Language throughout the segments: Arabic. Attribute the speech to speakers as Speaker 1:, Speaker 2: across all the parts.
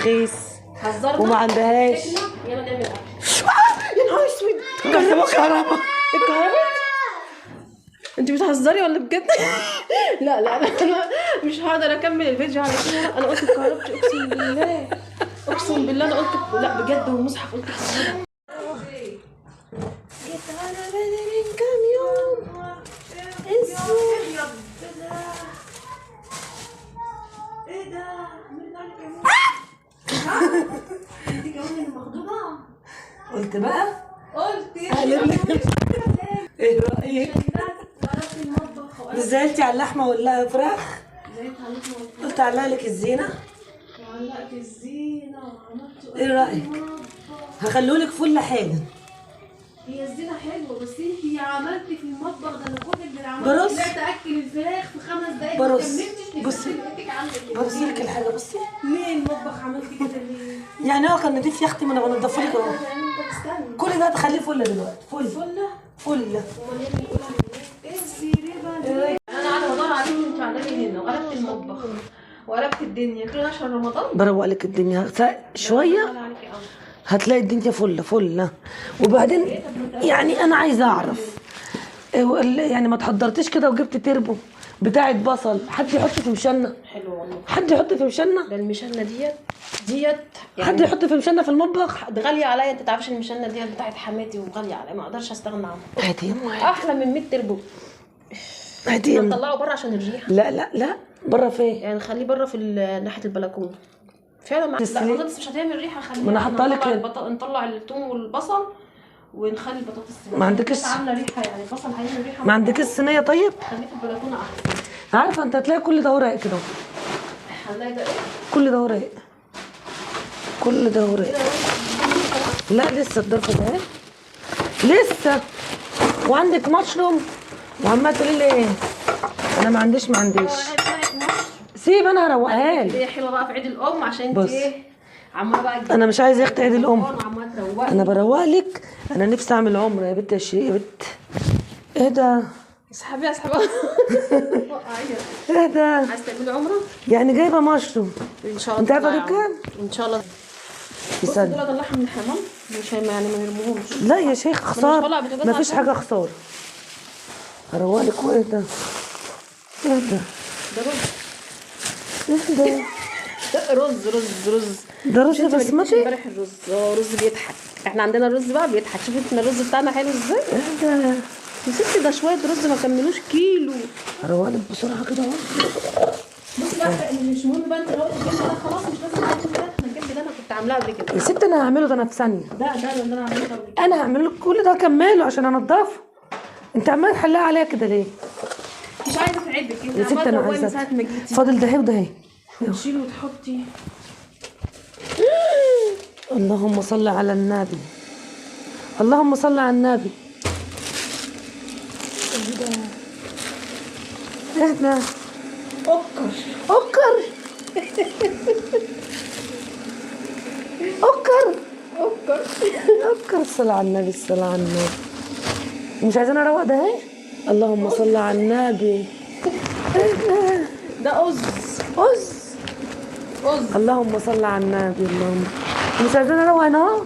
Speaker 1: رخيص
Speaker 2: حذرنا
Speaker 1: وما عندهاش.
Speaker 2: يلا نعمل اكل.
Speaker 1: يا نهار اسود، الكهرباء
Speaker 2: انت بتهزري ولا بجد؟ لا انا مش هقدر اكمل الفيديو على كده. انا قلت اتكهربت، اقسم بالله اقسم بالله انا قلت لا بجد والمصحف قلت اتكهربت.
Speaker 1: جيت انا بدري من كام يوم
Speaker 2: ايه ده؟ انت كمان مخضوضه.
Speaker 1: قلت بقى
Speaker 2: قلت
Speaker 1: ايه رايك؟ نزلتي على اللحمه ولا فراخ؟ قلت اعلق لك الزينه.
Speaker 2: علقت الزينه وعملت
Speaker 1: ايه رايك؟ هخلولك فل حالا.
Speaker 2: هي الزينه حلوه بس انت عملتي في المطبخ ده. انا كل اللي عملت
Speaker 1: برص.
Speaker 2: طلعت اكل الفراخ في 5 دقايق
Speaker 1: برص.
Speaker 2: ما كملتش.
Speaker 1: بصي. برصي لك الحاجه. بصي
Speaker 2: ليه المطبخ عملتي كده ليه؟
Speaker 1: يعني هو كان نضيف يا اختي، ما انا بنضفه لك اهو.
Speaker 2: يعني انت تستنى
Speaker 1: كل ده تخليه فله دلوقتي. فله
Speaker 2: فله.
Speaker 1: فله.
Speaker 2: امال ايه اللي يقول عليه ايه الزريبه دي؟ انا قاعده بدور عليك وانت قاعده هنا وقلبت المطبخ وقلبت الدنيا كده عشان رمضان.
Speaker 1: بروق لك الدنيا شويه
Speaker 2: عليكي قوي.
Speaker 1: هتلاقي الدنيا فله. وبعدين يعني انا عايزه اعرف يعني ما تحضرتيش كده وجبت تربو بتاعه بصل، حد يحط في مشنه؟
Speaker 2: حلو والله.
Speaker 1: حد يحط في مشنه؟
Speaker 2: ده المشنه ديت يعني
Speaker 1: حد يحط في مشنه في المطبخ؟
Speaker 2: ده غاليه عليا. انت تعرفش المشنه ديت بتاعت حماتي وغاليه عليا، ما اقدرش استغنى عنها.
Speaker 1: هاتي يا أم.
Speaker 2: احلى من 100 تربو.
Speaker 1: هاتي يا أم.
Speaker 2: نطلعه بره عشان الريحه.
Speaker 1: لا بره فين؟
Speaker 2: يعني نخليه بره في ناحيه البلكونه فعلا. لا البطاطس مش هتعمل ريحه. خليها
Speaker 1: ما انا حاطه لك
Speaker 2: نطلع الثوم والبصل ونخلي البطاطس.
Speaker 1: ما عندكش
Speaker 2: عامله ريحه يعني البصل هيعمل ريحه.
Speaker 1: ما عندكش صينيه؟ طيب
Speaker 2: خليه في البلكونه احسن.
Speaker 1: عارفه انت هتلاقي كل ده ورق كده.
Speaker 2: هنلاقي ده ايه؟
Speaker 1: كل ده ورق. كل ده ورق. لا لسه الضرفه ده لسه. وعندك مشروم وعماله تقولي لي ايه؟ انا ما عنديش. سيب انا هروقها لك.
Speaker 2: هي حلوه بقى في عيد الام عشان انت ايه عماله بقى
Speaker 1: انا مش عايزه اختي عيد الام.
Speaker 2: عماله تروقي.
Speaker 1: انا بروق لك. انا نفسي اعمل عمره يا بنت يا شيخ يا بنت. ايه ده؟
Speaker 2: اسحبي
Speaker 1: ايه ده؟
Speaker 2: عايز تعملي عمره؟
Speaker 1: يعني جايبه مشروم
Speaker 2: ان شاء الله.
Speaker 1: انت عارفه دول كام؟
Speaker 2: ان شاء الله. بص دول اطلعهم من الحمام مش يعني ما نرموهمش.
Speaker 1: لا يا شيخ خساره. ما فيش حاجه خساره. هروق لك. وايه ده؟ ايه ده؟
Speaker 2: ده رز.
Speaker 1: ايه ده؟
Speaker 2: رز
Speaker 1: ده رز بسمتي؟
Speaker 2: امبارح الرز رز بيضحك. احنا عندنا الرز بقى بيضحك. شوفي احنا الرز بتاعنا حلو ازاي.
Speaker 1: ايه ده؟
Speaker 2: يا ستي ده شويه رز ما كملوش كيلو.
Speaker 1: هروق لك بسرعه كده اهو.
Speaker 2: بصي بقى مش مهم بقى انت لو الجنب ده خلاص مش لازم تعملي ده. انا الجنب ده انا كنت عاملاه قبل كده.
Speaker 1: يا ست انا هعمله ده انا في ثانيه.
Speaker 2: ده انا عاملاه قبل كده.
Speaker 1: انا هعمل لك كل ده كمله عشان انضفه. انت عمال تحلها عليا كده ليه؟
Speaker 2: مش عايزه تعدك انت.
Speaker 1: يا ست انا
Speaker 2: من
Speaker 1: عايزه.
Speaker 2: ساعه ما جيتي
Speaker 1: فاضل ده وده اهي.
Speaker 2: تشيلي وتحطي.
Speaker 1: اللهم صل على النبي. اللهم صل على النبي. ايه ده؟
Speaker 2: اوكر
Speaker 1: اوكر اوكر اوكر. الصلاة على النبي. الصلاة على النبي. مش عايزين اروق ده اهي. اللهم صل على النبي.
Speaker 2: ده أز.
Speaker 1: اللهم صل على النبي. اللهم مش عايزين اروق هنا اهو.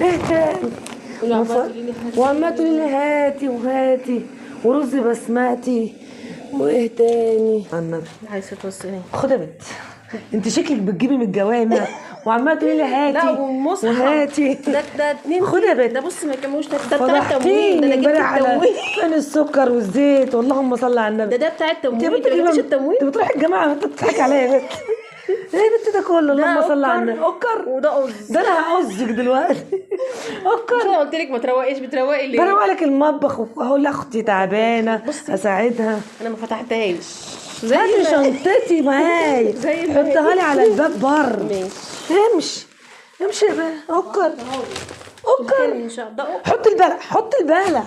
Speaker 1: ايه تاني؟ وعمال تقولي لي هاتي وهاتي ورز بسمتي وايه تاني؟ على النبي.
Speaker 2: عايزه توصلي.
Speaker 1: خد يا بنت. انت شكلك بتجيبي من الجوامع وعمال تقولي لي هاتي.
Speaker 2: لا والمصحف
Speaker 1: وهاتي.
Speaker 2: ده 2
Speaker 1: خد يا بنت.
Speaker 2: ده بص ما يكملوش ده بتاع التموين. ده انا جبت
Speaker 1: التموين. فين السكر والزيت؟ واللهم صل على النبي.
Speaker 2: ده بتاع التموين.
Speaker 1: انت ما جبتش التموين؟ انت بتروحي الجماعه انت بتضحكي عليا يا بنت. ايه يا بنت ده كله؟ اللهم صل على النبي. اوكر
Speaker 2: وده أز.
Speaker 1: ده انا هعوزك دلوقتي. اوكر.
Speaker 2: انا قلت لك ما تروقيش. بتروقي ليه؟
Speaker 1: بروق لك المطبخ واقول لاختي تعبانه اساعدها.
Speaker 2: انا ما فتحتهاش.
Speaker 1: هاتي شنطتي معايا. حطها لي على الباب بره.
Speaker 2: ماشي.
Speaker 1: امشي يا بنت. اوكر. حط البلح.
Speaker 2: ده بلح.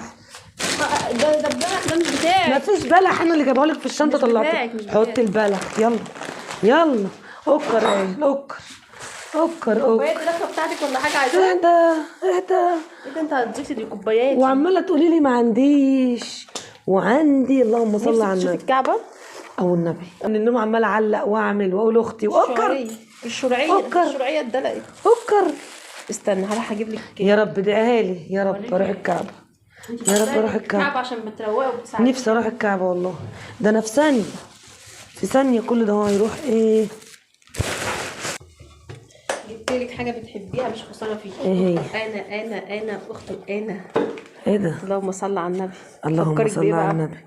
Speaker 2: ده مش بتاعي.
Speaker 1: ما فيش بلح. انا اللي جايبه لك في الشنطه طلعته. حط البلح. يلا اوكر. ايه اوكر.
Speaker 2: كوبايات الدفه بتاعتك ولا حاجه عايزاها؟
Speaker 1: ايه ده؟
Speaker 2: ايه ده انت هتضيفي دي كوبايات
Speaker 1: وعماله تقولي لي ما عنديش وعندي. اللهم صل على النبي.
Speaker 2: شوفي الكعبه
Speaker 1: او النبي. من النوم عماله اعلق واعمل واقول اختي واوكر.
Speaker 2: الشرعيه اتدلقت.
Speaker 1: فكر.
Speaker 2: استنى هروح اجيب لك.
Speaker 1: يا رب ادعيها لي يا رب اروح الكعبه. يا رب اروح الكعبه
Speaker 2: عشان بتروقي وبتساعدي.
Speaker 1: نفسي اروح الكعبه والله. ده انا في ثانيه في ثانيه كل ده هو يروح ايه.
Speaker 2: جبت لك حاجه بتحبيها مش خساره فيكي.
Speaker 1: ايه هي؟
Speaker 2: انا اخت انا.
Speaker 1: ايه ده؟
Speaker 2: اللهم صل على النبي.
Speaker 1: اللهم صل على النبي.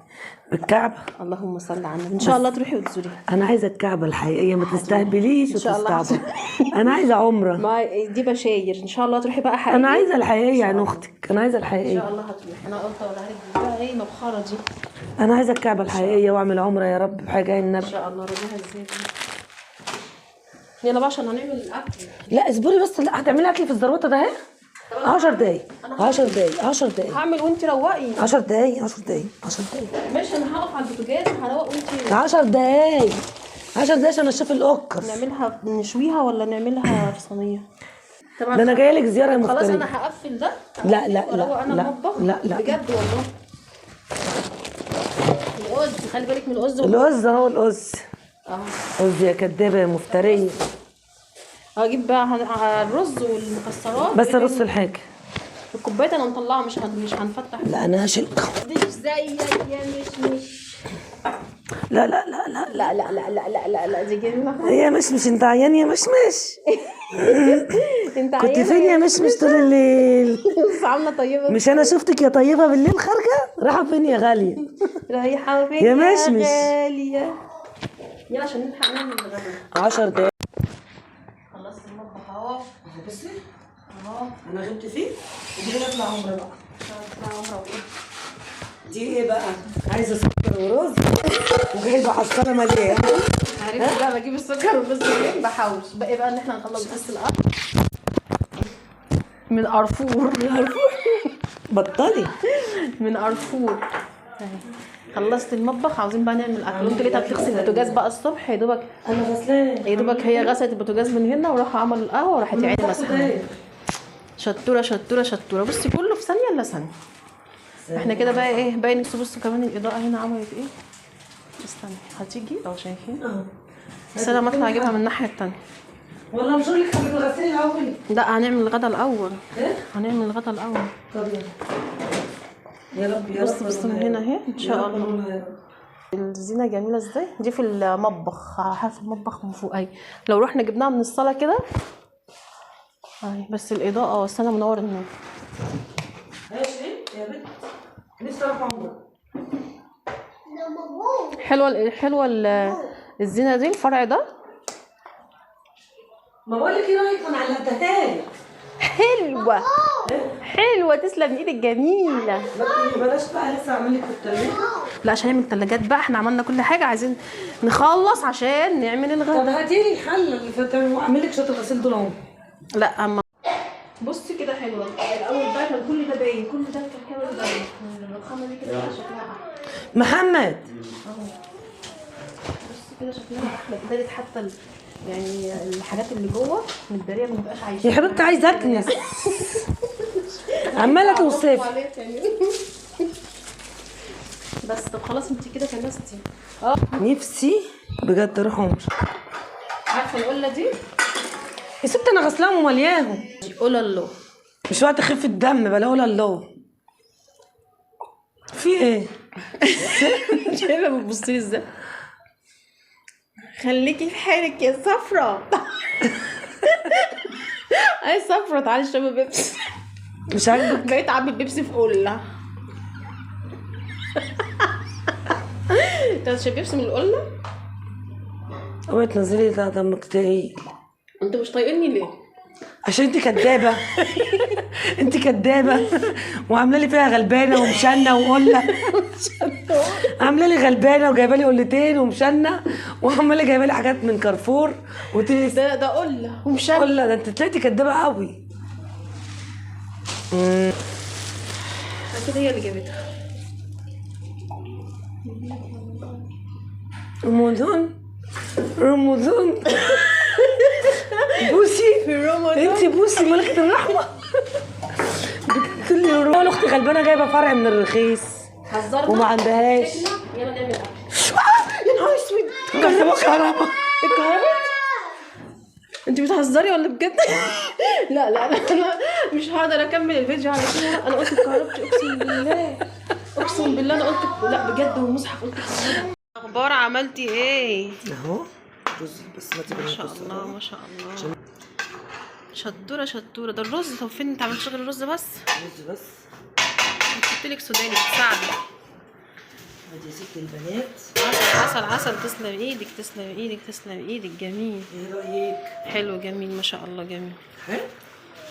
Speaker 1: بالكعبه.
Speaker 2: اللهم صل على النبي. ان شاء الله تروحي وتزوريها.
Speaker 1: انا عايزه الكعبه الحقيقيه ما تستهبليش
Speaker 2: إن شاء الله.
Speaker 1: وتستعبط. انا عايزه عمره.
Speaker 2: ما دي بشاير ان شاء الله تروحي بقى حقيقي.
Speaker 1: انا عايزه الحقيقيه عن اختك. انا عايزه
Speaker 2: ان
Speaker 1: الحقيقيه.
Speaker 2: شاء الله هتروحي. انا قلت اقول لك بقى ايه مبخره دي.
Speaker 1: انا عايزه الكعبه الحقيقيه واعمل عمره يا رب بحاجه النبي.
Speaker 2: ان شاء الله. رضيها ازاي دي. يلا بقى عشان هنعمل الاكل.
Speaker 1: لا اصبري بس. لا هتعملي اكل في الزروطه ده اهي. 10 دقايق 10 دقايق 10 دقايق
Speaker 2: هعمل وانت روقي.
Speaker 1: 10 دقايق 10 دقايق 10 دقايق.
Speaker 2: ماشي انا هقف على البوتاجاز وهروق وانت.
Speaker 1: 10 دقايق 10 دقايق عشان اشوف الاوكر.
Speaker 2: نعملها نشويها ولا نعملها في صينيه؟
Speaker 1: ده انا جايه لك زياره يا مفتري.
Speaker 2: خلاص انا هقفل ده.
Speaker 1: لا لا
Speaker 2: وأروق
Speaker 1: لا
Speaker 2: انا
Speaker 1: لا
Speaker 2: المطبخ.
Speaker 1: لا لا
Speaker 2: بجد والله. الأوز خلي بالك من الأوز.
Speaker 1: الأوز اهو الأوز.
Speaker 2: اهو.
Speaker 1: أوز يا كدابه يا مفتريه.
Speaker 2: هجيب بقى الرز والمكسرات.
Speaker 1: بس ارص الحاجه.
Speaker 2: الكوبايات انا مطلعها مش هنفتح.
Speaker 1: لا انا هشيل.
Speaker 2: مش زي يا مش.
Speaker 1: لا لا لا لا
Speaker 2: لا لا لا لا لا لا لا دي جميلة.
Speaker 1: يا مش انت عيان يا مش
Speaker 2: انت
Speaker 1: كنت فين يا مش طول الليل؟
Speaker 2: بس عاملة طيبة.
Speaker 1: مش انا شفتك يا طيبه بالليل خارجه؟ رايحه فين يا غاليه؟
Speaker 2: رايحة فين
Speaker 1: يا مشمش؟
Speaker 2: غالية. يلا عشان نلحق نعمل الغدا.
Speaker 1: 10 دقايق.
Speaker 2: خلصت المطبخ اهو.
Speaker 1: بصي
Speaker 2: اهو.
Speaker 1: انا غبت فيه. دي نطلع عمره بقى.
Speaker 2: نطلع عمره وايه؟
Speaker 1: دي ايه بقى؟ عايزه سكر ورز وجايبه حصاله مليانه.
Speaker 2: عرفت بقى بجيب السكر والرز منين؟ بحوش. باقي بقى ان احنا نخلص بس الأكل من قرفور.
Speaker 1: بطلي
Speaker 2: من قرفور. خلصت المطبخ عاوزين بقى نعمل اكل. انت لقيتها بتغسل البوتاجاز بقى الصبح يا دوبك.
Speaker 1: انا غسلان
Speaker 2: يا دوبك هي غسلت البوتاجاز من هنا وراحوا عملوا القهوه وراحت يا عيني مسحها. شطوره شطوره شطوره. بصي كله في ثانيه الا ثانيه. احنا كده بقى ايه باين. بصوا كمان الاضاءه هنا عملت ايه. استني هتيجي اه شايفين. بس انا ما اطلع اجيبها من الناحيه الثانيه.
Speaker 1: والله مش هقول لك حبيبي الغسيل الاول.
Speaker 2: لا هنعمل الغدا الاول.
Speaker 1: ايه؟
Speaker 2: هنعمل الغدا الاول.
Speaker 1: طب يا رب يا رب.
Speaker 2: بص من هنا اهي ان شاء الله. الزينه جميله ازاي. دي في المطبخ على حافه المطبخ من فوق اهي. لو رحنا جبناها من الصاله كده اهي. بس الاضاءه والسنه منور النور.
Speaker 1: ماشي يا بنت. لسه رايحه عمره.
Speaker 2: حلوه الزينه دي الفرع ده.
Speaker 1: ما بقول لك ايه رايك انا علقتها لك.
Speaker 2: حلوه تسلم ايدك جميله.
Speaker 1: بلاش بقى لسه اعمل لك في التلاجة.
Speaker 2: لا عشان نعمل ثلاجات بقى. احنا عملنا كل حاجه عايزين نخلص عشان نعمل الغدا.
Speaker 1: طب هاتي لي الحله اللي فاتت واعمل لك شويه الغسيل دول اهو.
Speaker 2: لا اما بصي كده حلوه. الاول بقى كان كل ده باين. كل ده كان حلو باين. الرخامه دي كده شكلها احلى.
Speaker 1: محمد
Speaker 2: اهو بصي كده شكلها احلى. ابتدت حتى يعني الحاجات اللي جوه متداريه ما نبقاش عايشين.
Speaker 1: يا حبيبتي عايزه اكنس. عماله توصفي.
Speaker 2: بس طب خلاص انت كده كنستي.
Speaker 1: نفسي بجد اروح عمره.
Speaker 2: عارفه القله دي
Speaker 1: يا ست انا غسلاهم وملياهم.
Speaker 2: قله الله.
Speaker 1: مش وقت خفه الدم بلا قول الله. في ايه؟
Speaker 2: شايفه بتبصي لي ازاي. خليكي في حالك يا صفرا. اي صفرا تعالي اشربي بيبسي.
Speaker 1: مش عاجبك؟
Speaker 2: بقيت اعبي بيبسي في قله. انت هتشربي بيبسي من القله؟
Speaker 1: اوعي تنزلي ده دمك تقيل.
Speaker 2: انتوا مش طايقيني ليه؟
Speaker 1: عشان انت كدابه. انت كدابه وعامله لي فيها غلبانه ومشنه وقله. عامله لي غلبانه وجايبه لي قلتين ومشنه وعامله جايبه لي حاجات من كارفور
Speaker 2: ده قله ومشنه.
Speaker 1: قله. ده انت طلعتي كدابه قوي.
Speaker 2: كده هي اللي جابتها.
Speaker 1: رمضان بوسي
Speaker 2: في رمضان.
Speaker 1: انت بوسي ملكة الرحمة. بتقول لي رمضان اختي غلبانة جايبة فرع من الرخيص
Speaker 2: حذرنا
Speaker 1: وما عندهاش.
Speaker 2: يلا نعمل اكل.
Speaker 1: يا نهار اسود. كهرباء.
Speaker 2: الكهرباء انت بتهزري ولا بجد؟ لا لا لا انا مش هقدر اكمل الفيديو على كده. انا قلت اتكهربتي اقسم بالله، اقسم بالله انا قلت لا بجد والمصحف قلت اتكهربتي. اخبار عملتي ايه؟
Speaker 1: اهو رز بسمتي
Speaker 2: ما شاء الله ما شاء الله. شطوره شطوره. ده الرز. طب فين انت عملتش غير الرز بس؟
Speaker 1: رز بس.
Speaker 2: قلت لك سوداني بتساعدي.
Speaker 1: ادي يا ست البنات.
Speaker 2: عسل عسل عسل. تسلم ايدك تسلم ايدك تسلم ايدك. جميل.
Speaker 1: ايه رايك؟
Speaker 2: حلو جميل ما شاء الله جميل.
Speaker 1: حلو.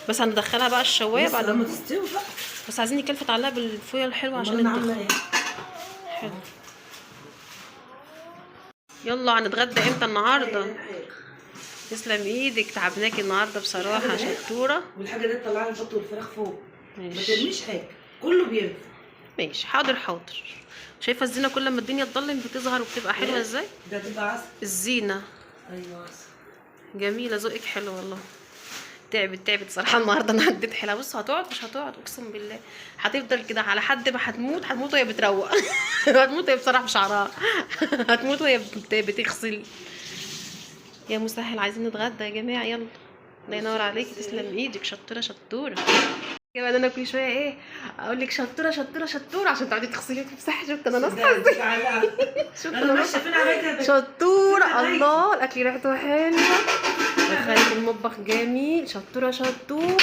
Speaker 2: بس هندخلها بقى الشوايه بعد
Speaker 1: لما تستوي بقى.
Speaker 2: بس عايزين نكلفت عليها بالفويه الحلوه عشان
Speaker 1: انا عامله ايه؟
Speaker 2: حلو. يلا هنتغدى امتى النهارده؟ تسلم ايدك. تعبناكي النهارده بصراحه شطوره.
Speaker 1: والحاجه دي تطلعي البط والفراخ فوق. ما
Speaker 2: ماشي
Speaker 1: ترميش حاجه، كله بيرمي.
Speaker 2: ماشي حاضر حاضر. شايفه الزينه كل ما الدنيا تضلم بتظهر وبتبقى حلوه ازاي؟
Speaker 1: ده تبقى عسل.
Speaker 2: الزينه
Speaker 1: ايوه عسل.
Speaker 2: جميله. ذوقك حلو والله. تعبت صراحه النهارده. انا هديت حيلها. بص هتقعد مش هتقعد اقسم بالله هتفضل كده على حد ما هتموت وهي بتروق. هتموت وهي بصراحه بشعرها. هتموت وهي بتغسل. يا مسهل عايزين نتغدى يا جماعه يلا. الله ينور عليكي. تسلم ايدك. شطوره شطوره. كمان انا كل شويه ايه اقول لك شطوره شطوره شطوره عشان تقعدي تغسلي وتمسحي. شفت انا ناصحه ازاي؟ شفت انا ناصحه. شطوره. الله الاكل ريحته حلوه. دخلت المطبخ جميل. شطوره شطوره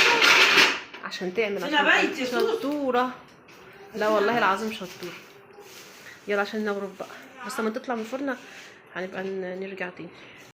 Speaker 2: عشان تعمل عشان شطوره. لا والله العظيم شطوره. يلا عشان نغرب بقى. بس لما تطلع من الفرن هنبقى نرجع تاني.